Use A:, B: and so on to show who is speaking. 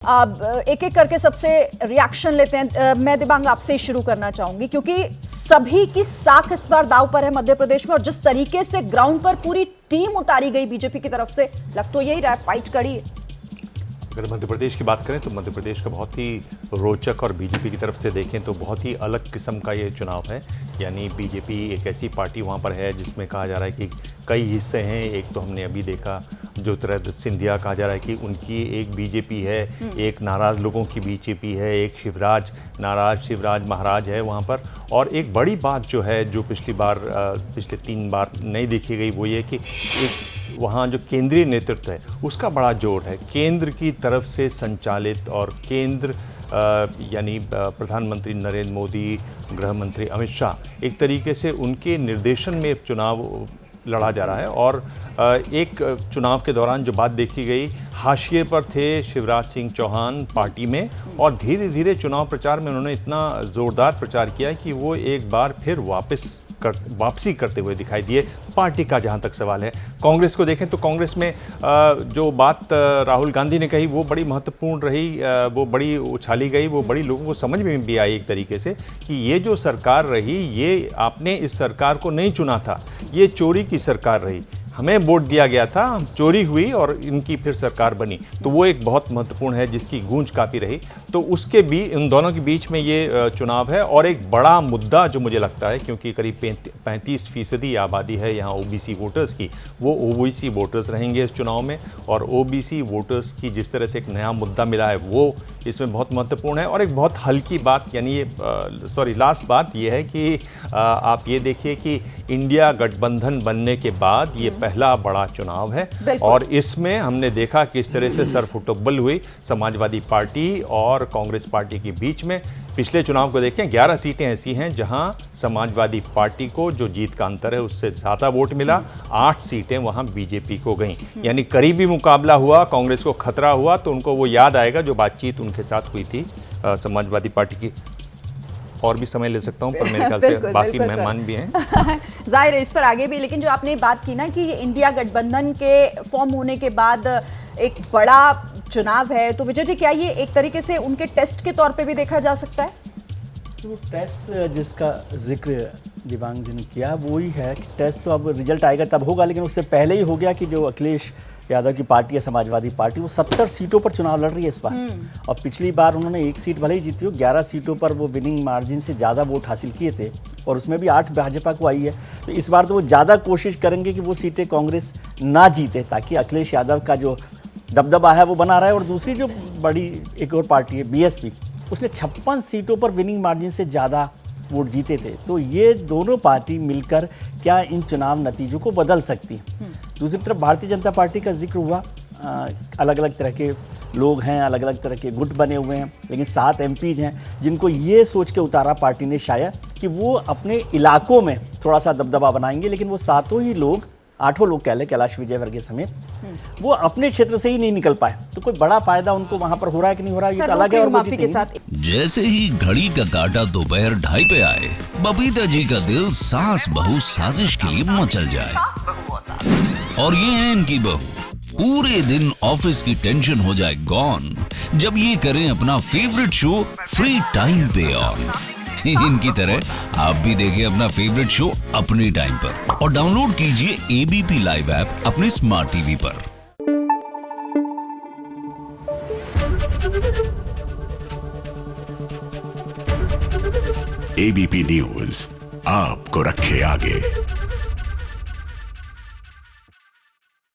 A: आप एक एक करके सबसे रिएक्शन लेते हैं। मैं दिबांग आपसे ही शुरू करना चाहूंगी क्योंकि सभी की साख इस बार दांव पर है मध्य प्रदेश में, और जिस तरीके से ग्राउंड पर पूरी टीम उतारी गई बीजेपी की तरफ से, लग तो यही रहा है फाइट कड़ी है।
B: अगर मध्य प्रदेश की बात करें तो मध्य प्रदेश का बहुत ही रोचक, और बीजेपी की तरफ से देखें तो बहुत ही अलग किस्म का ये चुनाव है। यानी बीजेपी एक ऐसी पार्टी वहाँ पर है जिसमें कहा जा रहा है कि कई हिस्से हैं। एक तो हमने अभी देखा ज्योतिरादित्य सिंधिया, कहा जा रहा है कि उनकी एक बीजेपी है, एक नाराज़ लोगों की बीजेपी है, एक शिवराज महाराज है वहाँ पर। और एक बड़ी बात जो है, जो पिछले 3 बार नहीं देखी गई, वो ये कि एक वहाँ जो केंद्रीय नेतृत्व है उसका बड़ा जोर है। केंद्र की तरफ से संचालित, और केंद्र यानी प्रधानमंत्री नरेंद्र मोदी, गृह मंत्री अमित शाह, एक तरीके से उनके निर्देशन में चुनाव लड़ा जा रहा है। और एक चुनाव के दौरान जो बात देखी गई, हाशिए पर थे शिवराज सिंह चौहान पार्टी में, और धीरे धीरे चुनाव प्रचार में उन्होंने इतना ज़ोरदार प्रचार किया कि वो एक बार फिर वापसी करते हुए दिखाई दिए पार्टी का। जहां तक सवाल है कांग्रेस को देखें तो कांग्रेस में जो बात राहुल गांधी ने कही वो बड़ी महत्वपूर्ण रही, वो बड़ी उछाली गई, वो बड़ी लोगों को समझ में भी आई एक तरीके से कि ये जो सरकार रही, ये आपने इस सरकार को नहीं चुना था, ये चोरी की सरकार रही, हमें वोट दिया गया था, चोरी हुई और इनकी फिर सरकार बनी। तो वो एक बहुत महत्वपूर्ण है जिसकी गूंज काफ़ी रही। तो उसके भी इन दोनों के बीच में ये चुनाव है। और एक बड़ा मुद्दा जो मुझे लगता है, क्योंकि करीब 35% आबादी है यहाँ ओबीसी वोटर्स की, वो ओबीसी वोटर्स रहेंगे इस चुनाव में। और ओबीसी वोटर्स की जिस तरह से एक नया मुद्दा मिला है वो इसमें बहुत महत्वपूर्ण है। और एक बहुत हल्की बात, यानी ये लास्ट बात ये है कि आप ये देखिए कि इंडिया गठबंधन बनने के बाद ये पहला बड़ा चुनाव है, और इसमें हमने देखा कि इस तरह से सरफुटबल हुई समाजवादी पार्टी और कांग्रेस पार्टी के बीच में। पिछले चुनाव को देखें, 11 सीटें ऐसी हैं जहां समाजवादी पार्टी को जो जीत का अंतर है उससे ज़्यादा वोट मिला, 8 सीटें वहां बीजेपी को गईं। यानी करीबी मुकाबला हुआ, कांग्रेस को खतरा हुआ, तो उनको वो याद आएगा जो बातचीत उनके साथ हुई थी समाजवादी पार्टी की। और भी समय ले सकता हूं, पर मेरे ख्याल से बाकी मेहमान भी हैं।
A: जाहिर है इस पर आगे भी, लेकिन जो आपने बात की ना कि इंडिया गठबंधन के फॉर्म होने के बाद एक बड़ा चुनाव है, तो विजय जी क्या ये एक तरीके से उनके टेस्ट के तौर पे भी देखा जा सकता है?
C: तो टेस्ट जिसका जिक्र दिबांग जी ने किया वो ही है कि टेस्ट तो अब रिजल्ट आएगा तब होगा, लेकिन उससे पहले ही हो गया कि जो अखिलेश यादव की पार्टी है समाजवादी पार्टी, वो 70 सीटों पर चुनाव लड़ रही है इस बार। और पिछली बार उन्होंने 1 सीट भले ही जीती हो, 11 सीटों पर वो विनिंग मार्जिन से ज़्यादा वोट हासिल किए थे, और उसमें भी 8 भाजपा को आई है। तो इस बार तो वो ज़्यादा कोशिश करेंगे कि वो सीटें कांग्रेस ना जीते, ताकि अखिलेश यादव का जो दबदबा है वो बना रहे। और दूसरी जो बड़ी एक और पार्टी है बीएसपी, उसने 56 सीटों पर विनिंग मार्जिन से ज़्यादा वोट जीते थे। तो ये दोनों पार्टी मिलकर क्या इन चुनाव नतीजों को बदल सकती है। दूसरी तरफ भारतीय जनता पार्टी का जिक्र हुआ, अलग अलग तरह के लोग हैं, अलग अलग तरह के गुट बने हुए हैं, लेकिन 7 एमपीज हैं जिनको ये सोच के उतारा पार्टी ने शायद कि वो अपने इलाकों में थोड़ा सा दबदबा बनाएंगे, लेकिन वो 7 ही लोग, 8 लोग कह लें, कैलाश विजयवर्गीय समेत, वो अपने क्षेत्र से ही नहीं निकल पाए। तो कोई बड़ा फायदा उनको वहां पर हो रहा है कि नहीं हो रहा है, ये तो अलग है। और वो
A: के साथ
D: जैसे ही घड़ी का काटा दोपहर 2:30 पे आए, बबीता जी का दिल सास बहू साजिश के लिए मचल जाए। और ये है इनकी बहू, पूरे दिन ऑफिस की टेंशन हो जाए गॉन जब ये करें अपना फेवरेट शो फ्री टाइम पे ऑन। इनकी तरह आप भी देखें अपना फेवरेट शो अपने टाइम पर, और डाउनलोड कीजिए एबीपी लाइव ऐप अपने स्मार्ट टीवी पर।
E: एबीपी न्यूज आपको रखे आगे।